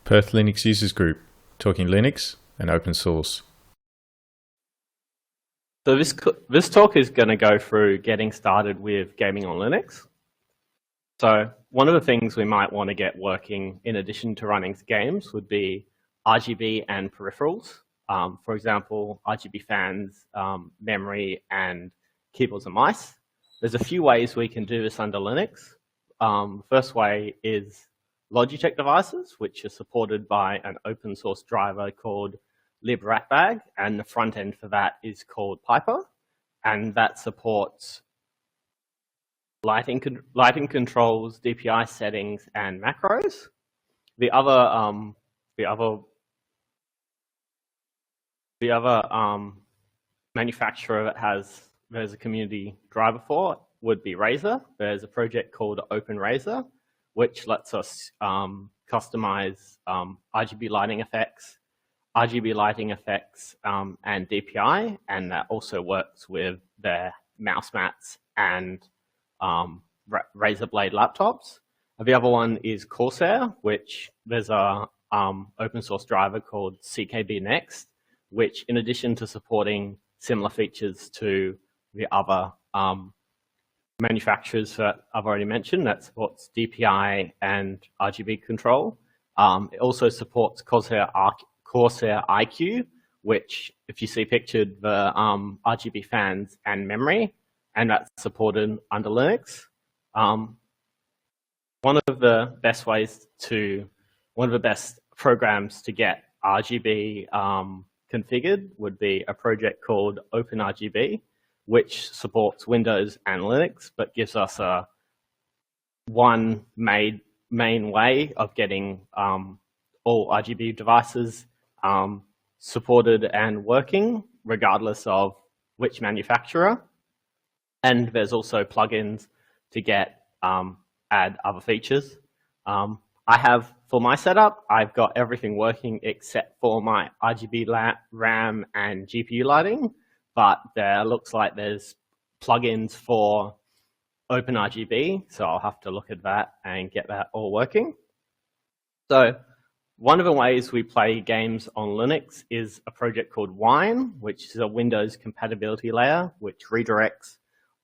Perth Linux Users Group, talking Linux and open source. So this talk is going to go through getting started with gaming on Linux. So one of the things we might want to get working in addition to running games would be RGB and peripherals. For example, RGB fans, memory, and keyboards and mice. There's a few ways we can do this under Linux. The first way is Logitech devices, which are supported by an open source driver called libratbag, and the front end for that is called Piper, and that supports lighting controls, DPI settings, and macros. The other manufacturer that there's a community driver for would be Razer. There's a project called OpenRazer, which lets us customize RGB lighting effects, and DPI, and that also works with their mouse mats and Razer Blade laptops. The other one is Corsair, which there's a open source driver called CKB Next, which in addition to supporting similar features to the other manufacturers that I've already mentioned, that supports DPI and RGB control. It also supports Corsair iQ, which, if you see pictured, the RGB fans and memory, and that's supported under Linux. One of the best programs to get RGB configured would be a project called OpenRGB, which supports Windows and Linux, but gives us one main way of getting all RGB devices supported and working, regardless of which manufacturer. And there's also plugins to get add other features. For my setup, I've got everything working except for my RGB RAM and GPU lighting, but there looks like there's plugins for OpenRGB, so I'll have to look at that and get that all working. So one of the ways we play games on Linux is a project called Wine, which is a Windows compatibility layer, which redirects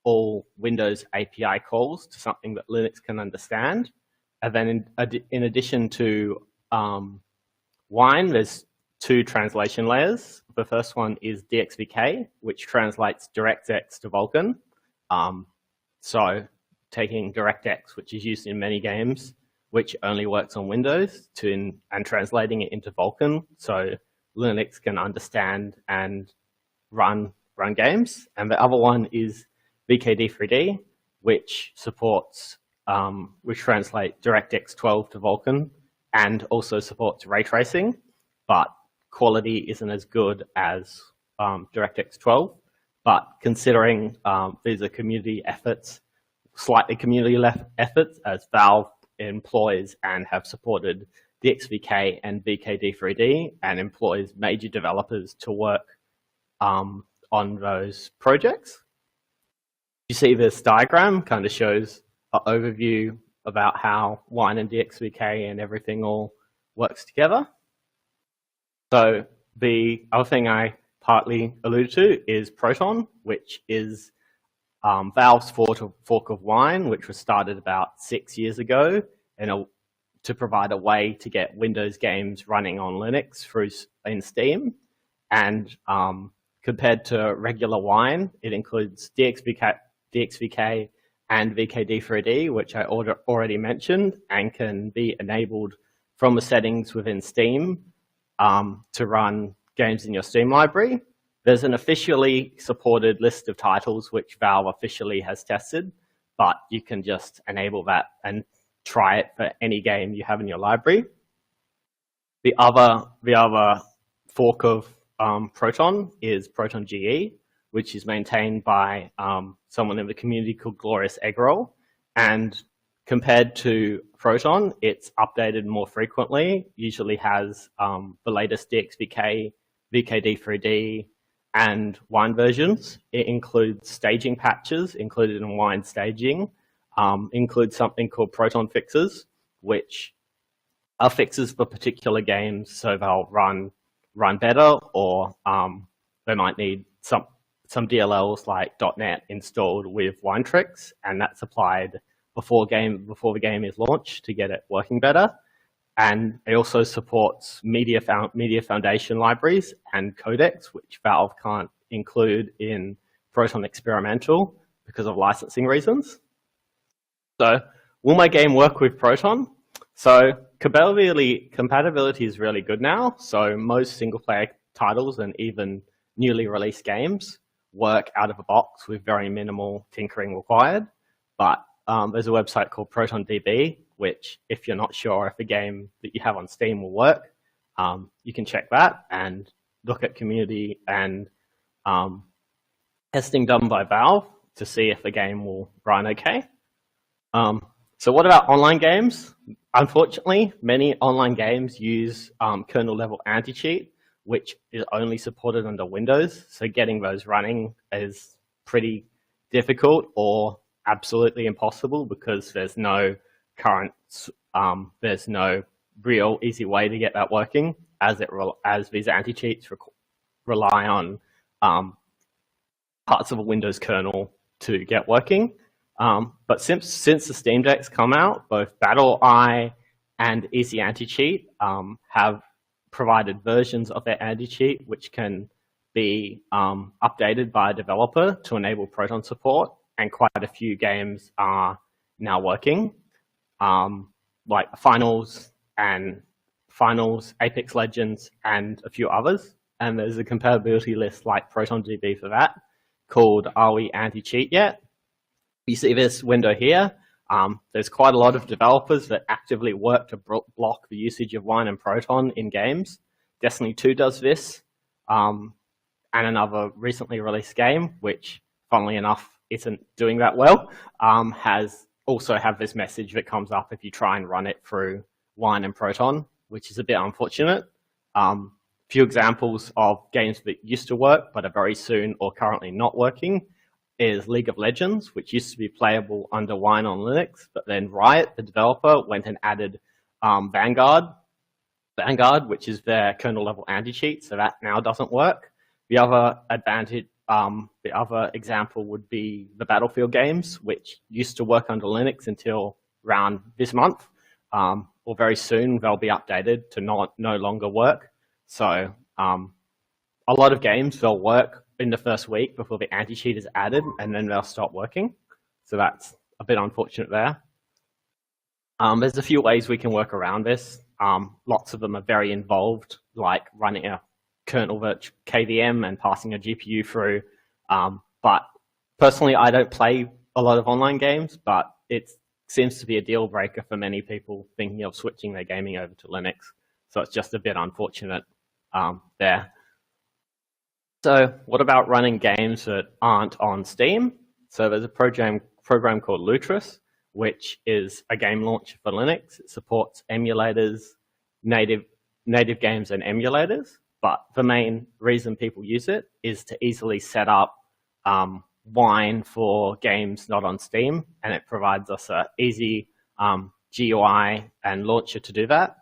all Windows API calls to something that Linux can understand. And then in addition to Wine, there's two translation layers. The first one is DXVK, which translates DirectX to Vulkan. So taking DirectX, which is used in many games, which only works on Windows, and translating it into Vulkan, so Linux can understand and run games. And the other one is VKD3D, which supports, which translates DirectX 12 to Vulkan, and also supports ray tracing, but quality isn't as good as DirectX 12. But considering these are community efforts, slightly community efforts, as Valve employs and have supported DXVK and VKD3D and employs major developers to work on those projects. You see this diagram kind of shows an overview about how Wine and DXVK and everything all works together. So the other thing I partly alluded to is Proton, which is Valve's fork of Wine, which was started about 6 years ago to provide a way to get Windows games running on Linux in Steam. And compared to regular Wine, it includes DXVK and VKD3D, which I already mentioned, and can be enabled from the settings within Steam to run games in your Steam library. There's an officially supported list of titles which Valve officially has tested, but you can just enable that and try it for any game you have in your library. The other fork of Proton is Proton GE, which is maintained by someone in the community called Glorious Eggroll. And compared to Proton, it's updated more frequently, usually has the latest DXVK, VKD3D, and Wine versions. It includes staging patches included in Wine staging, includes something called Proton fixes, which are fixes for particular games, so they'll run better, or they might need some DLLs like .NET installed with Winetricks, and that's applied before the game is launched to get it working better. And it also supports media foundation libraries and codecs, which Valve can't include in Proton Experimental because of licensing reasons. So, will my game work with Proton? So, compatibility is really good now. So, most single-player titles and even newly released games work out of the box with very minimal tinkering required. But there's a website called ProtonDB, which, if you're not sure if a game that you have on Steam will work, you can check that and look at community and testing done by Valve to see if the game will run okay. So what about online games? Unfortunately, many online games use kernel-level anti-cheat, which is only supported under Windows. So getting those running is pretty difficult or absolutely impossible because there's no there's no real easy way to get that working, as these anti-cheats rely on parts of a Windows kernel to get working. But since the Steam Deck's come out, both BattleEye and Easy Anti-Cheat have provided versions of their anti-cheat which can be updated by a developer to enable Proton support, and quite a few games are now working, like Finals, Apex Legends, and a few others. And there's a compatibility list like ProtonDB for that called Are We Anti-Cheat Yet? You see this window here. There's quite a lot of developers that actively work to block the usage of Wine and Proton in games. Destiny 2 does this, and another recently released game, which, funnily enough, isn't doing that well, has also have this message that comes up if you try and run it through Wine and Proton, which is a bit unfortunate. Few examples of games that used to work but are very soon or currently not working is League of Legends, which used to be playable under Wine on Linux, but then Riot, the developer, went and added Vanguard, which is their kernel-level anti-cheat, so that now doesn't work. The other example would be the Battlefield games, which used to work under Linux until around this month, or very soon they'll be updated to no longer work. So a lot of games, they'll work in the first week before the anti-cheat is added, and then they'll stop working. So that's a bit unfortunate there. There's a few ways we can work around this. Lots of them are very involved, like running a kernel KVM and passing a GPU through. But personally, I don't play a lot of online games, but it seems to be a deal breaker for many people thinking of switching their gaming over to Linux. So it's just a bit unfortunate there. So what about running games that aren't on Steam? So there's a program called Lutris, which is a game launcher for Linux. It supports emulators, native games and emulators. But the main reason people use it is to easily set up Wine for games not on Steam, and it provides us an easy GUI and launcher to do that.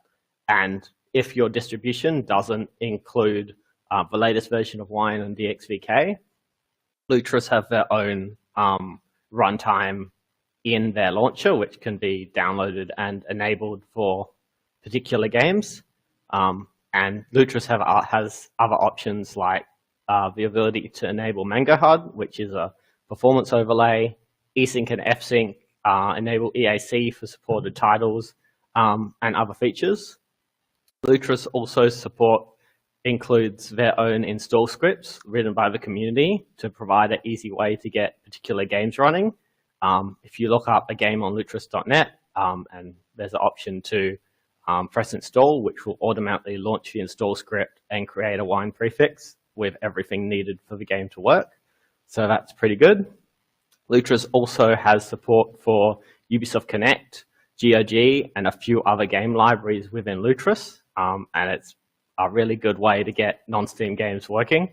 And if your distribution doesn't include the latest version of Wine and DXVK, Lutris have their own runtime in their launcher, which can be downloaded and enabled for particular games. And Lutris has other options like the ability to enable Mango HUD, which is a performance overlay, eSync and FSync, enable EAC for supported titles, and other features. Lutris also includes their own install scripts written by the community to provide an easy way to get particular games running. If you look up a game on lutris.net, and there's an option to press install, which will automatically launch the install script and create a Wine prefix with everything needed for the game to work. So that's pretty good. Lutris also has support for Ubisoft Connect, GOG, and a few other game libraries within Lutris, and it's a really good way to get non-Steam games working.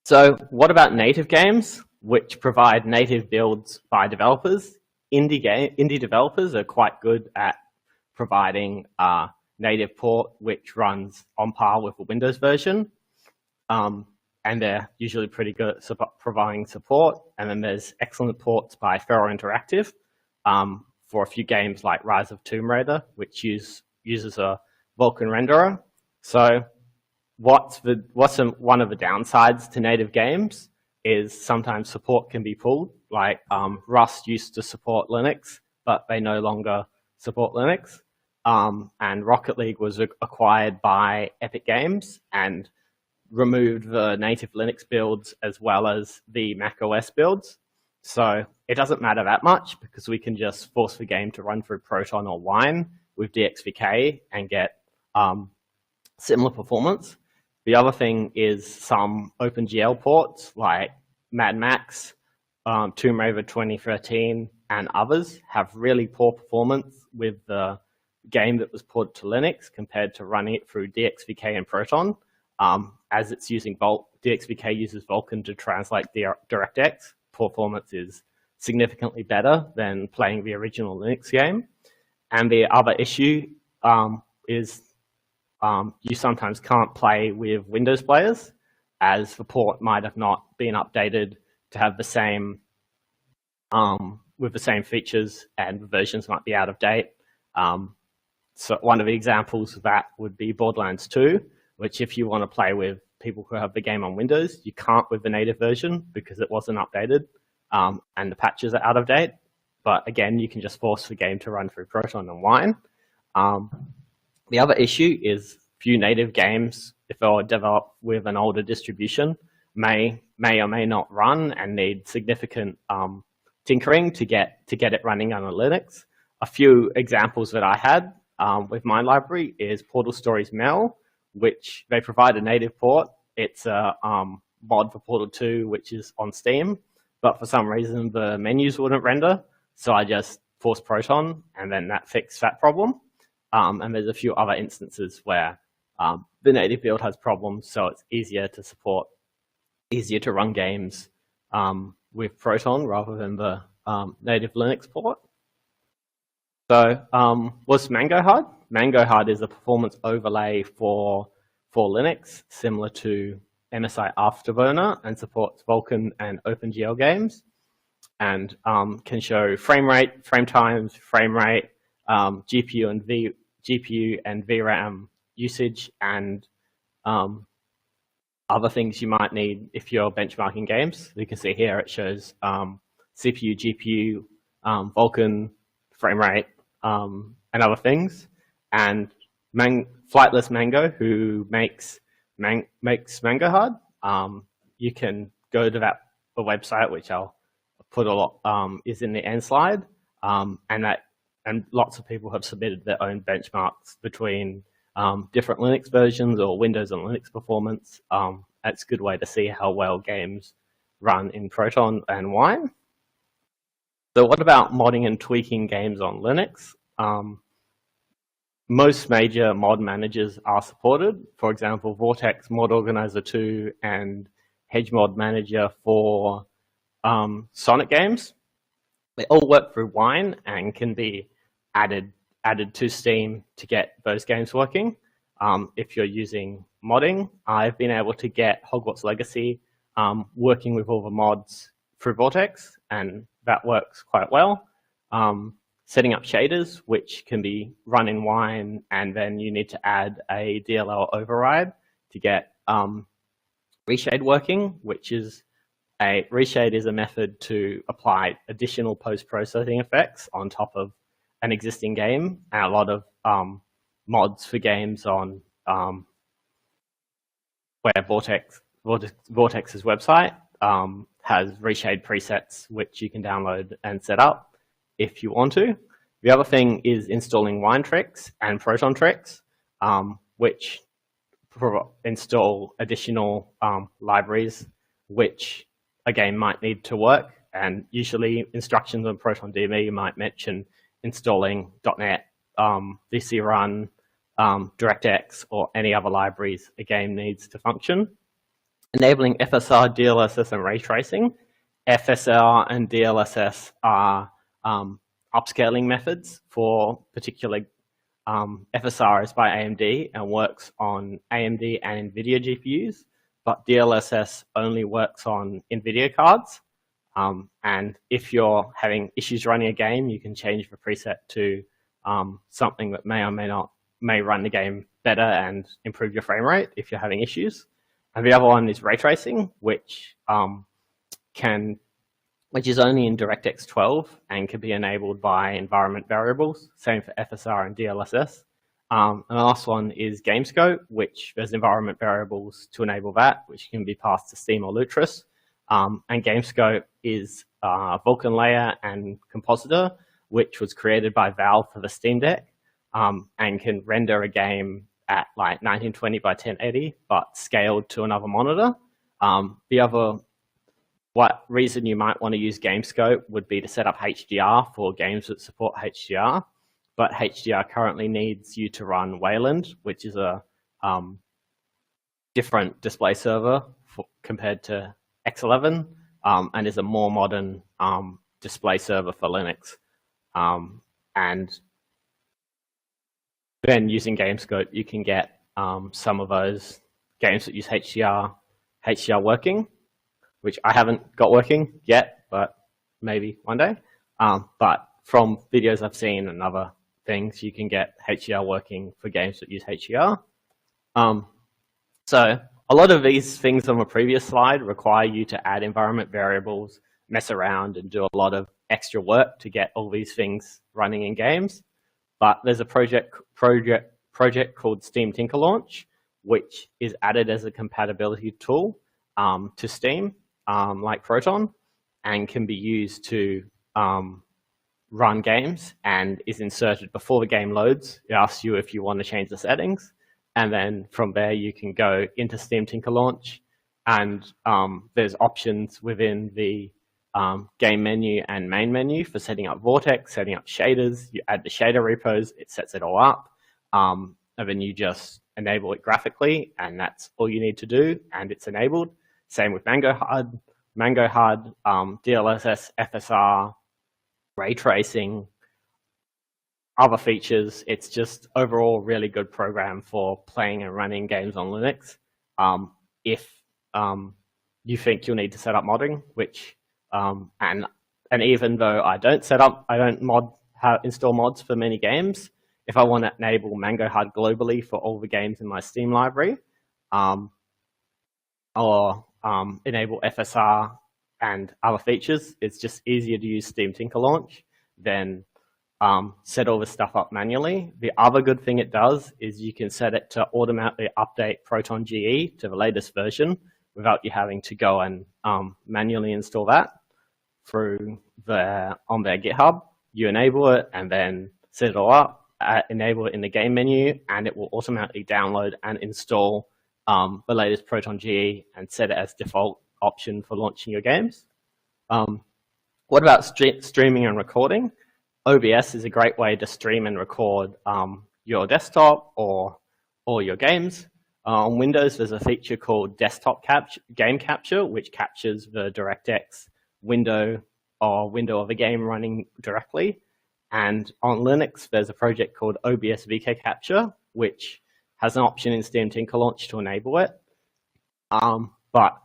So what about native games, which provide native builds by developers? Indie developers are quite good at providing a native port which runs on par with the Windows version. And they're usually pretty good at providing support. And then there's excellent ports by Feral Interactive for a few games like Rise of Tomb Raider, which uses a Vulkan renderer. So one of the downsides to native games is sometimes support can be pulled. Like Rust used to support Linux, but they no longer support Linux. And Rocket League was acquired by Epic Games and removed the native Linux builds as well as the Mac OS builds. So it doesn't matter that much because we can just force the game to run through Proton or Wine with DXVK and get similar performance. The other thing is some OpenGL ports like Mad Max, Tomb Raider 2013, and others have really poor performance with the game that was ported to Linux compared to running it through DXVK and Proton. As it's using DXVK uses Vulkan to translate DirectX, performance is significantly better than playing the original Linux game. And the other issue is you sometimes can't play with Windows players, as the port might have not been updated to have the same with the same features, and the versions might be out of date. So one of the examples of that would be Borderlands 2, which if you want to play with people who have the game on Windows, you can't with the native version because it wasn't updated and the patches are out of date. But again, you can just force the game to run through Proton and Wine. The other issue is few native games, if they were developed with an older distribution, may or may not run and need significant tinkering to get it running on a Linux. A few examples that I had with my library is Portal Stories Mel, which they provide a native port. It's a mod for Portal 2, which is on Steam, but for some reason the menus wouldn't render, so I just forced Proton, and then that fixed that problem. And there's a few other instances where the native build has problems, so it's easier to run games with Proton rather than the native Linux port. So what's MangoHard? MangoHard is a performance overlay for Linux, similar to MSI Afterburner, and supports Vulkan and OpenGL games, and can show frame rate, frame times, frame rate, GPU and VRAM usage, and other things you might need if you're benchmarking games. You can see here it shows CPU, GPU, Vulkan, frame rate, and other things. And Flightless Mango, who makes MangoHard, you can go to the website, which I'll put is in the end slide, and lots of people have submitted their own benchmarks between different Linux versions or Windows and Linux performance. That's a good way to see how well games run in Proton and Wine. So what about modding and tweaking games on Linux? Most major mod managers are supported. For example, Vortex Mod Organizer 2 and Hedge Mod Manager for Sonic games. They all work through Wine and can be added to Steam to get those games working. If you're using modding, I've been able to get Hogwarts Legacy working with all the mods through Vortex, and that works quite well. Setting up shaders, which can be run in Wine, and then you need to add a DLL override to get reshade working, which is reshade is a method to apply additional post-processing effects on top of an existing game, and a lot of mods for games on where Vortex's website has reshade presets, which you can download and set up if you want to. The other thing is installing Wine Tricks and Proton Tricks, which install additional libraries which a game might need to work. And usually instructions on ProtonDB might mention installing .NET, VC Run, DirectX, or any other libraries a game needs to function. Enabling FSR, DLSS, and ray tracing. FSR and DLSS are upscaling methods for particular FSR is by AMD and works on AMD and NVIDIA GPUs, but DLSS only works on NVIDIA cards. And if you're having issues running a game, you can change the preset to something that may or may run the game better and improve your frame rate if you're having issues. And the other one is ray tracing, which is only in DirectX 12 and can be enabled by environment variables. Same for FSR and DLSS. And the last one is GameScope, which there's environment variables to enable that, which can be passed to Steam or Lutris. And GameScope is Vulkan layer and compositor, which was created by Valve for the Steam Deck, and can render a game at like 1920 by 1080, but scaled to another monitor. The other reason you might want to use GameScope would be to set up HDR for games that support HDR, but HDR currently needs you to run Wayland, which is a different display server compared to X11, and is a more modern display server for Linux. And then using GameScope, you can get some of those games that use HDR working, which I haven't got working yet, but maybe one day. But from videos I've seen and other things, you can get HDR working for games that use HDR. So a lot of these things on the previous slide require you to add environment variables, mess around, and do a lot of extra work to get all these things running in games. But there's a project called Steam Tinker Launch, which is added as a compatibility tool to Steam, like Proton, and can be used to run games, and is inserted before the game loads. It asks you if you want to change the settings, and then from there you can go into Steam Tinker Launch, and there's options within the game menu and main menu for setting up Vortex, setting up shaders. You add the shader repos, it sets it all up, and then you just enable it graphically, and that's all you need to do, and it's enabled. Same with Mango HUD, DLSS, FSR, ray tracing, other features. It's just overall a really good program for playing and running games on Linux. If you think you'll need to set up modding, which and even though I don't install mods for many games, if I want to enable Mango HUD globally for all the games in my Steam library, or enable FSR and other features, it's just easier to use Steam Tinker Launch than set all this stuff up manually. The other good thing it does is you can set it to automatically update Proton GE to the latest version without you having to go and manually install that on their GitHub. You enable it and then set it all up, enable it in the game menu, and it will automatically download and install the latest Proton GE and set it as default option for launching your games. What about streaming and recording? OBS is a great way to stream and record your desktop or your games. On Windows, there's a feature called Desktop Game Capture, which captures the DirectX window of a game running directly. And on Linux, there's a project called OBS VK Capture, which has an option in Steam Tinker Launch to enable it. But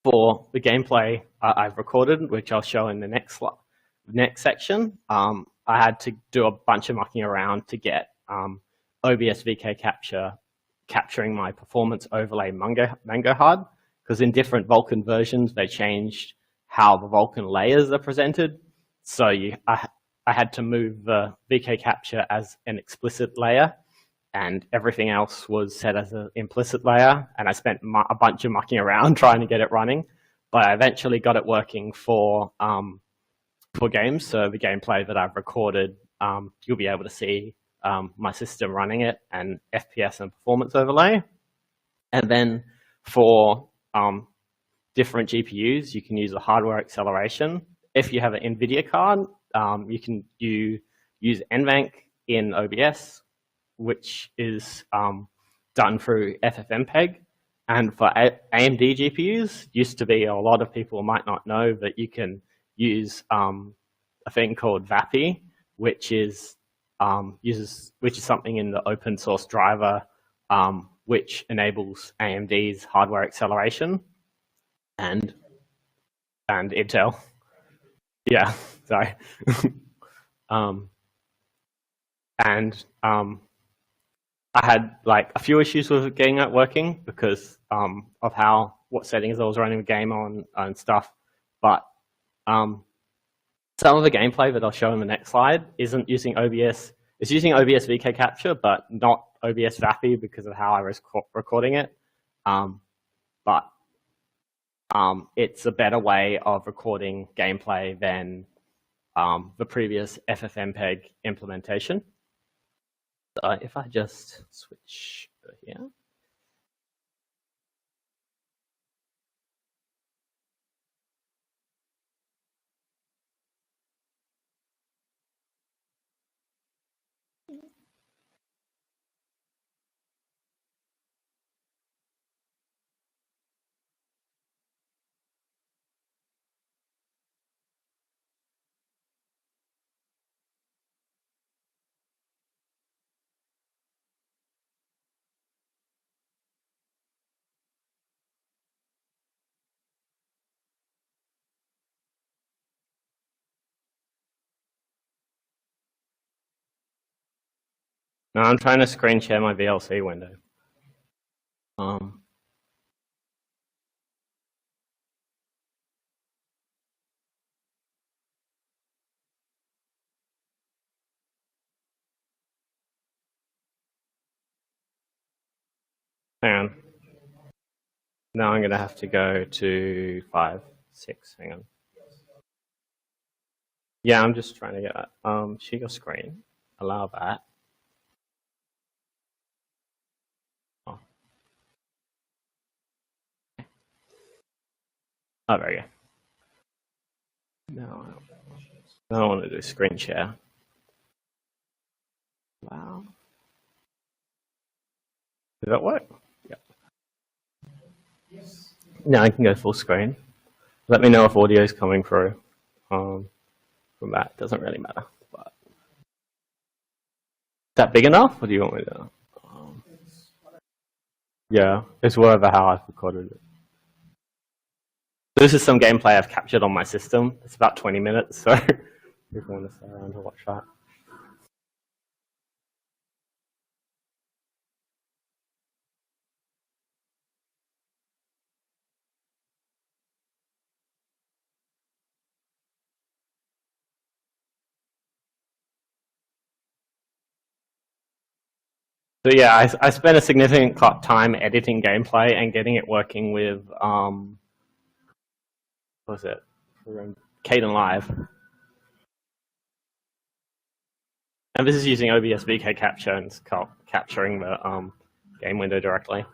for the gameplay I've recorded, which I'll show in the next section, I had to do a bunch of mucking around to get OBS VK Capture capturing my performance overlay Mango HUD, because in different Vulkan versions, they changed how the Vulkan layers are presented. So I had to move the VK Capture as an explicit layer, and everything else was set as an implicit layer, and I spent a bunch of mucking around trying to get it running, but I eventually got it working for games. So the gameplay that I've recorded, you'll be able to see my system running it and FPS and performance overlay. And then for different GPUs, you can use a hardware acceleration. If you have an NVIDIA card, you can use NVENC in OBS, which is done through FFmpeg. And for AMD GPUs, used to be, a lot of people might not know that you can use a thing called VAPI, which is which is something in the open source driver, which enables AMD's hardware acceleration and Intel. Yeah, sorry. I had like a few issues with getting that working because of what settings I was running the game on and stuff. But some of the gameplay that I'll show in the next slide isn't using OBS. It's using OBS VK Capture, but not OBS VAPI because of how I was recording it. But it's a better way of recording gameplay than the previous FFmpeg implementation. So if I just switch here. Now I'm trying to screen share my VLC window. Hang on. Now I'm going to have to go to 5, 6. Hang on. Yeah, I'm just trying to get that. Share your screen. Allow that. Oh, there we go. Now I want to do screen share. Wow. Does that work? Yeah. Now I can go full screen. Let me know if audio is coming through from that. Doesn't really matter. But is that big enough? Or do you want me to? Yeah, it's whatever how I've recorded it. This is some gameplay I've captured on my system. It's about 20 minutes, so if you want to stay around to watch that. So yeah, I spent a significant time editing gameplay and getting it working with, what was it? Kden Live. And this is using OBS VK Capture and it's capturing the game window directly.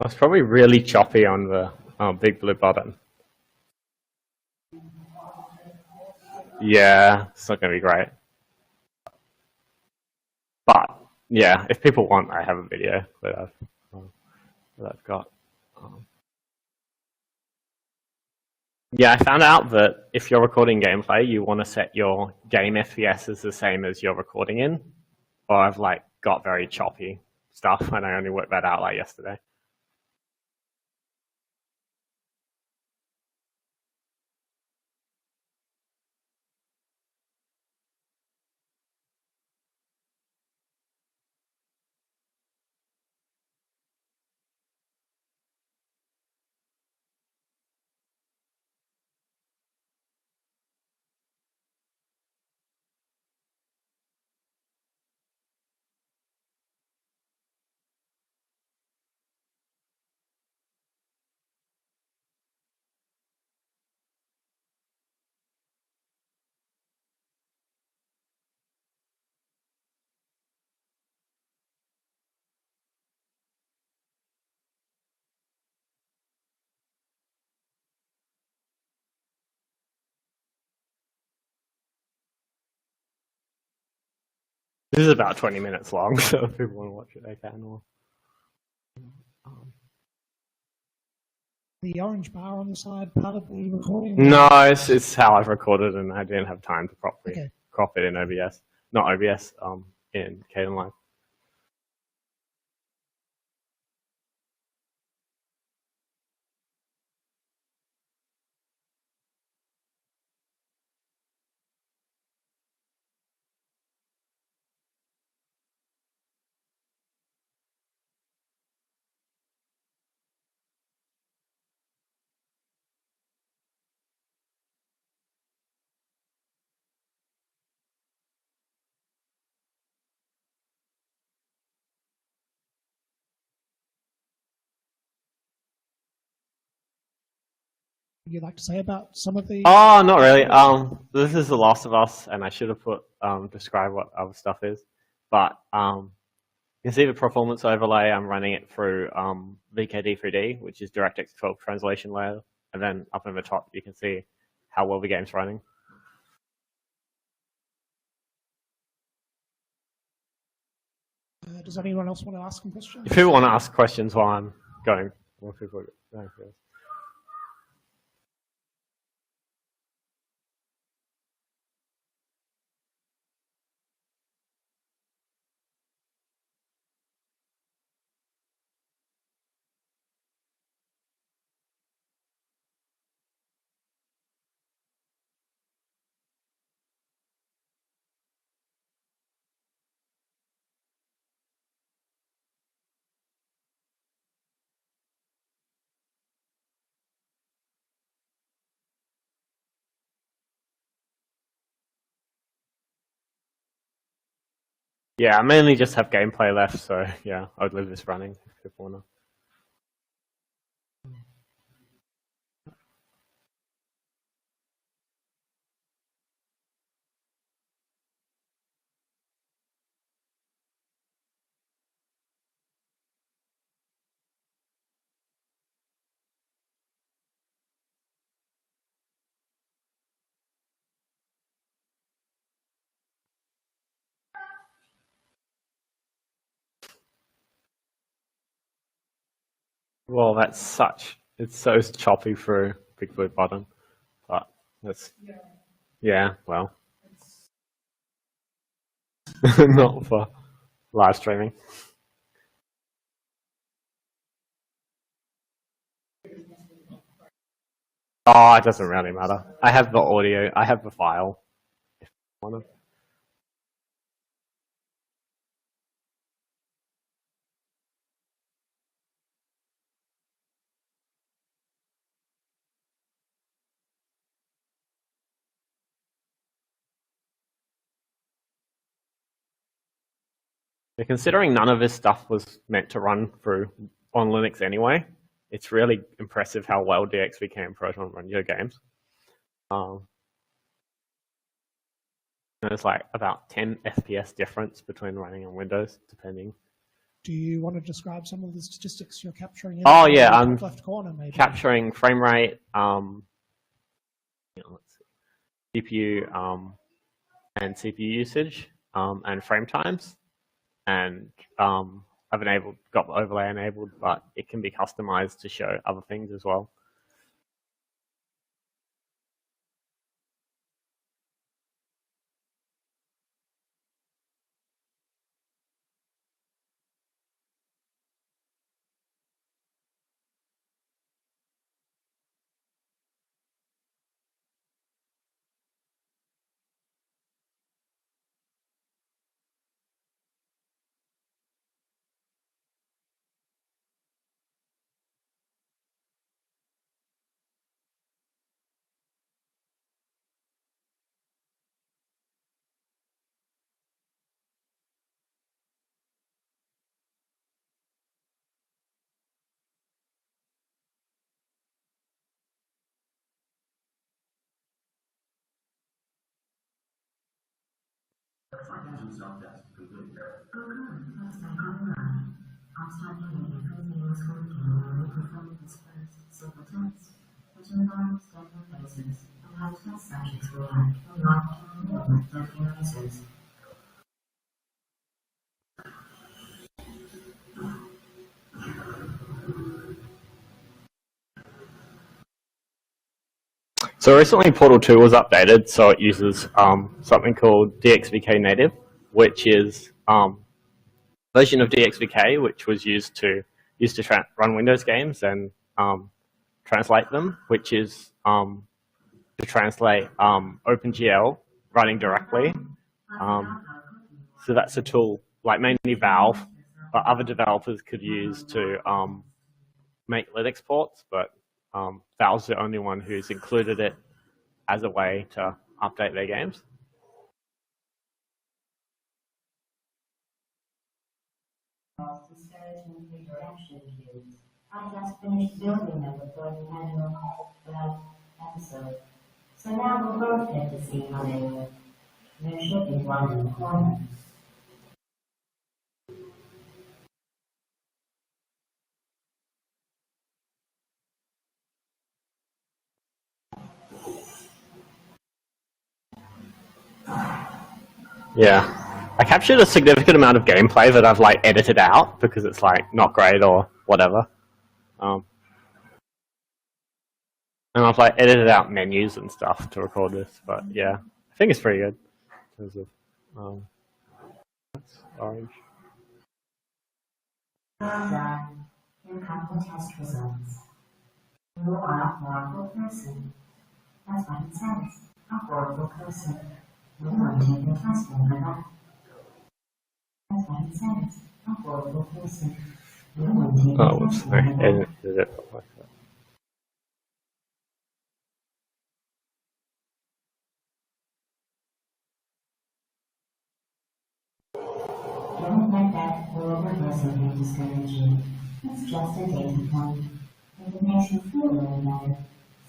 I was probably really choppy on the big blue button. Yeah, it's not going to be great. But yeah, if people want, I have a video that I've that I've got. Yeah, I found out that if you're recording gameplay, you want to set your game FPS as the same as you're recording in, or I've like got very choppy stuff, and I only worked that out like yesterday. This is about 20 minutes long, so if people want to watch it, they can. Or the orange bar on the side part of the recording? no, it's how I've recorded, and I didn't have time to properly crop it in OBS. Not OBS, in Kdenlive. Would you like to say about some of the... Oh, not really. This is The Last of Us, and I should have put describe what other stuff is. But you can see the performance overlay. I'm running it through VKD3D, which is DirectX 12 translation layer. And then up in the top, you can see how well the game's running. Does anyone else want to ask some questions? If people want to ask questions while I'm going, more people are going through this. Yeah, I mainly just have gameplay left, so yeah, I'd leave this running if people want to. Well, it's so choppy through Big Blue Button, but that's, yeah, well, not for live streaming. Oh, it doesn't really matter. I have the audio, I have the file. If you want to. Yeah, considering none of this stuff was meant to run through on Linux anyway, it's really impressive how well DXVK and Proton run your games. There's like about 10 FPS difference between running on Windows, depending. Do you want to describe some of the statistics you're capturing? In oh yeah, I'm left corner, maybe. Capturing frame rate, let's see, CPU and CPU usage, and frame times, and I've got the overlay enabled, but it can be customized to show other things as well. So recently Portal 2 was updated, so it uses something called DXVK native, which is a version of DXVK which was used to run Windows games and translate them, which is to translate OpenGL running directly. So that's a tool like mainly Valve, but other developers could use to make Linux ports, but Valve's the only one who's included it as a way to update their games. I just finished building them before the annual episode. So now we'll both get to see how they work. There should be one in the corner. Yeah, I captured a significant amount of gameplay that I've like edited out because it's like not great or whatever. And I've like edited out menus and stuff to record this, but yeah, I think it's pretty good in terms of that's orange. Well done. Here come the test results. You are a horrible person. That's what it says. A horrible person. You won't take the test over that. That's what it says. A horrible person. You won't take the Oh, test sorry, over I that. edited it like that. Don't let that horrible person discourage you. It's just a data point. If it makes you feel really better,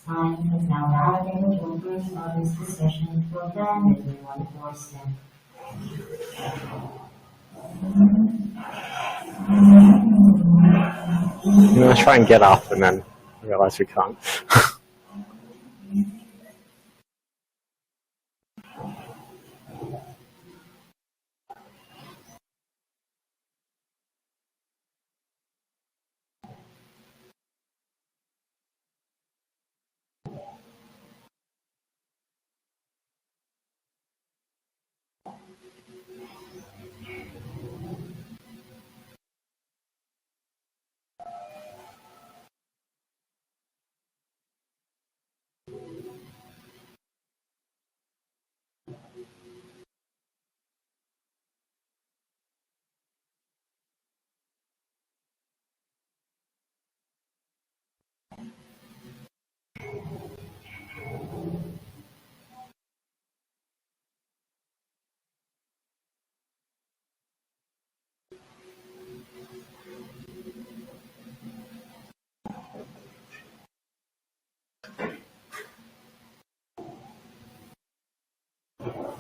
science has now validated Wilbur's mother's decision to abandon you on the doorstep. I'm gonna try and get up and then realize we can't.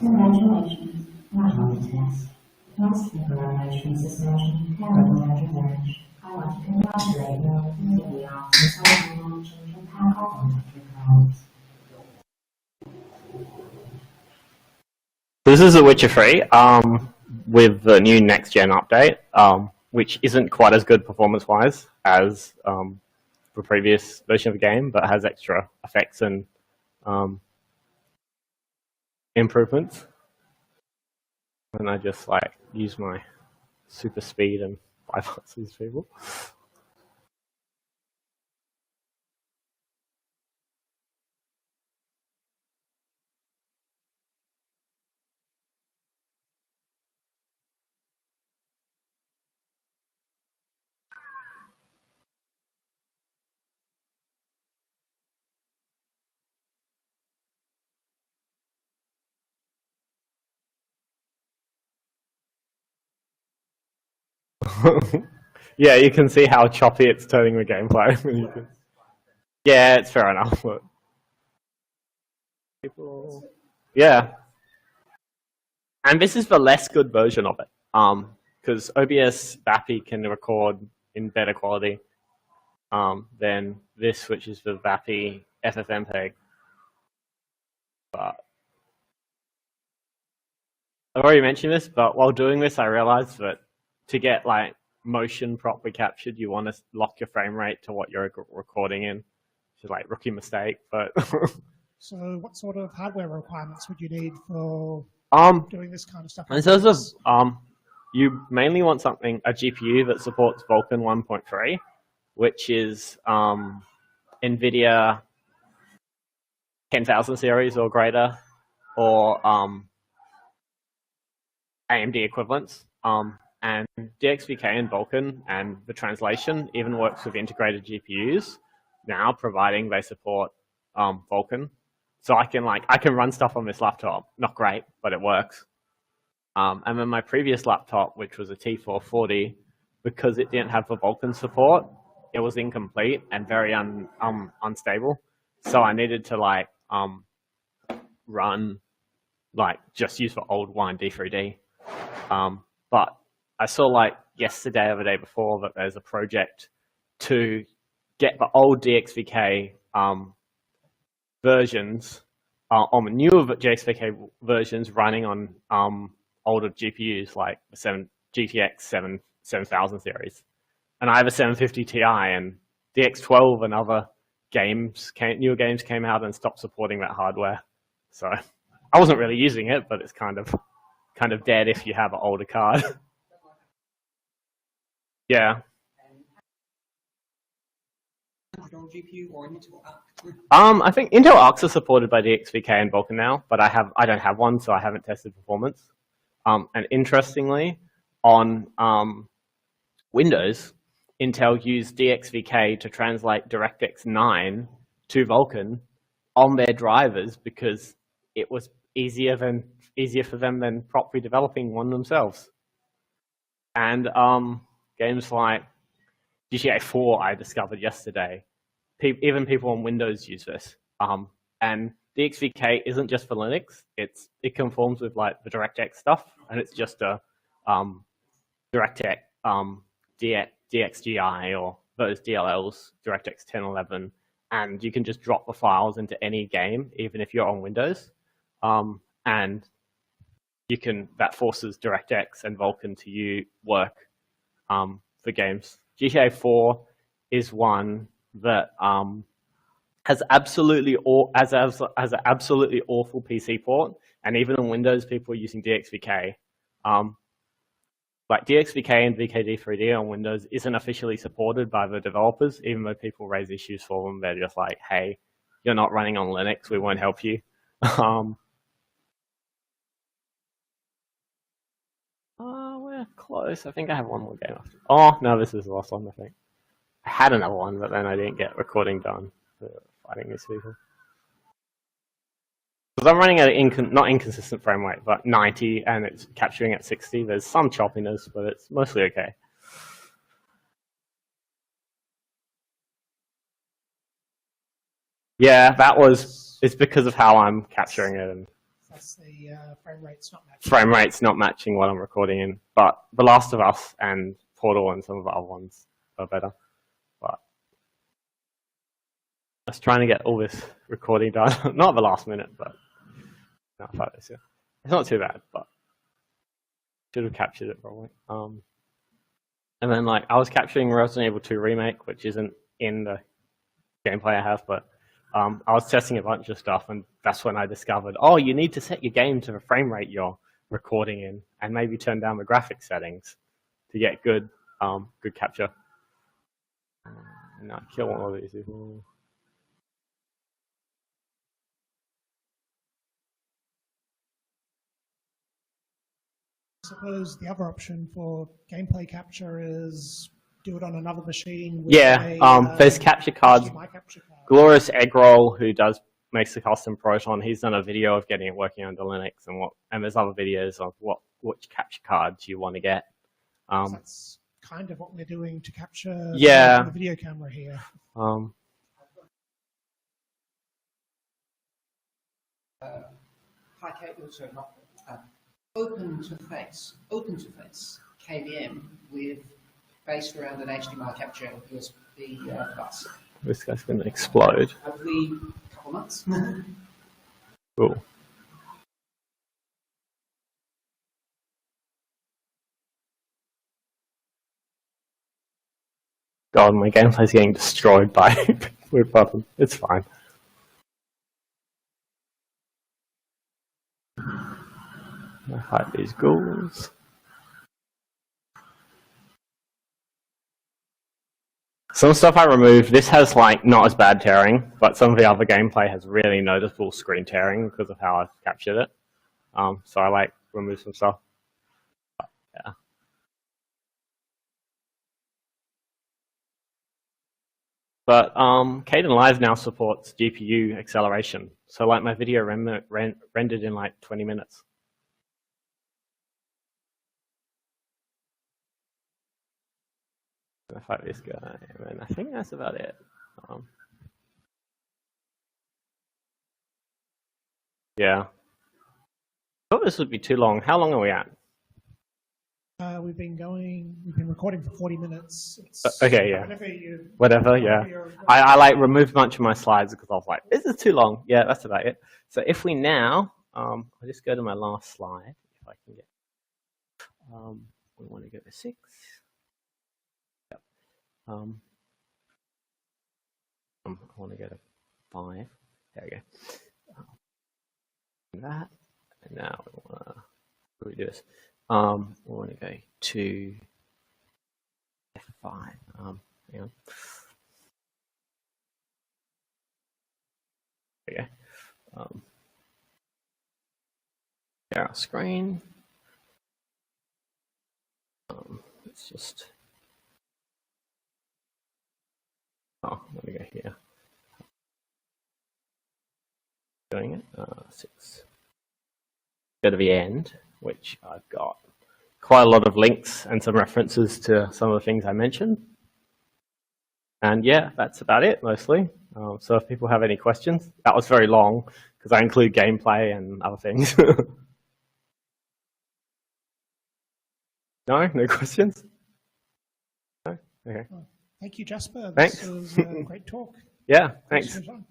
Congratulations, not on the test. Most people are measuring suspension terribly under marriage. I want to congratulate you on completing the office of managing the powerful electric homes. This is The Witcher 3 with the new next gen update. which isn't quite as good performance-wise as the previous version of the game, but has extra effects and improvements. And I just like use my super speed and bypass these people. Yeah, you can see how choppy it's turning the gameplay. Yeah, it's fair enough. But people, yeah, and this is the less good version of it, because OBS VAPI can record in better quality than this, which is the VAPI FFmpeg. But I've already mentioned this, but while doing this, I realized that to get like motion properly captured, you want to lock your frame rate to what you're recording in, which is like rookie mistake. But So what sort of hardware requirements would you need for doing this kind of stuff? in terms of you mainly want a GPU that supports Vulkan 1.3, which is NVIDIA 10,000 series or greater, or AMD equivalents. And DXVK and Vulkan and the translation even works with integrated GPUs now, providing they support Vulkan. So I can run stuff on this laptop. Not great, but it works. And then my previous laptop, which was a T440, because it didn't have the Vulkan support, it was incomplete and very unstable. So I needed to just use the old Wine D3D. But I saw yesterday or the day before that there's a project to get the old DXVK versions on the newer DXVK versions running on older GPUs like the GTX 7000 series. And I have a 750 Ti, and DX12 and other newer games came out and stopped supporting that hardware. So I wasn't really using it, but it's kind of dead if you have an older card. Yeah. GPU or Intel Arc? I think Intel Arcs are supported by DXVK and Vulkan now, but I don't have one, so I haven't tested performance. And interestingly, on Windows, Intel used DXVK to translate DirectX 9 to Vulkan on their drivers because it was easier for them than properly developing one themselves. And games like GTA 4 I discovered yesterday, even people on Windows use this. And DXVK isn't just for Linux, it conforms with the DirectX stuff, and it's just a DirectX DXGI or those DLLs, DirectX 1011, and you can just drop the files into any game, even if you're on Windows. And that forces DirectX and Vulkan to work for games. GTA 4 is one that has absolutely has an absolutely awful PC port, and even on Windows, people are using DXVK. DXVK and VKD3D on Windows isn't officially supported by the developers, even though people raise issues for them. They're just like, hey, you're not running on Linux, we won't help you. We're close. I think I have one more game after. Oh, no, this is the last one, I think. I had another one, but then I didn't get recording done for fighting these people. Because I'm running at not inconsistent frame rate, but 90, and it's capturing at 60. There's some choppiness, but it's mostly okay. Yeah, it's because of how I'm capturing it. And That's the frame rate's not matching. Frame rate's not matching what I'm recording in. But The Last of Us and Portal and some of the other ones are better. But I was trying to get all this recording done. Not at the last minute, but no, it's not too bad, but should have captured it probably. And then like I was capturing Resident Evil 2 Remake, which isn't in the gameplay I have, but I was testing a bunch of stuff, and that's when I discovered, oh, you need to set your game to the frame rate you're recording in, and maybe turn down the graphics settings to get good good capture. And I kill one of these. I suppose the other option for gameplay capture is do it on another machine. With there's capture cards. Capture card. Glorious Eggroll, who makes the custom Proton, he's done a video of getting it working under Linux, and there's other videos of which capture cards you want to get. So that's kind of what we're doing to capture the video camera here. Hi, Kate. Also, not open to face KVM with based around an HDMI capture USB bus. This guy's going to explode. Hopefully, a couple months. Cool. God, my gameplay's getting destroyed by weird button. It's fine. I hide these ghouls. Some stuff I removed. This has like not as bad tearing, but some of the other gameplay has really noticeable screen tearing because of how I've captured it. So I like remove some stuff. But, yeah. But Kden Live now supports GPU acceleration. So like my video rendered in like 20 minutes. I'm gonna fight this guy, and I think that's about it. Yeah. I thought this would be too long. How long are we at? We've been recording for 40 minutes. Okay, yeah. Whatever, yeah. I like removed a bunch of my slides because I was like, this is too long. Yeah, that's about it. So if we now, I'll just go to my last slide, if I can get, we want to go to 6. Yep. I want to go to 5. There we go. That, and now we want to, how do we do this? We want to go to F5. Hang on. There we go. Share our screen. Let's just. Oh, let me go here. Doing it. 6. Go to the end, which I've got quite a lot of links and some references to some of the things I mentioned. And yeah, that's about it mostly. So if people have any questions, that was very long because I include gameplay and other things. No questions? No? Okay. Well, thank you, Jasper. Thanks. This was a great talk. Yeah, thanks. For your time.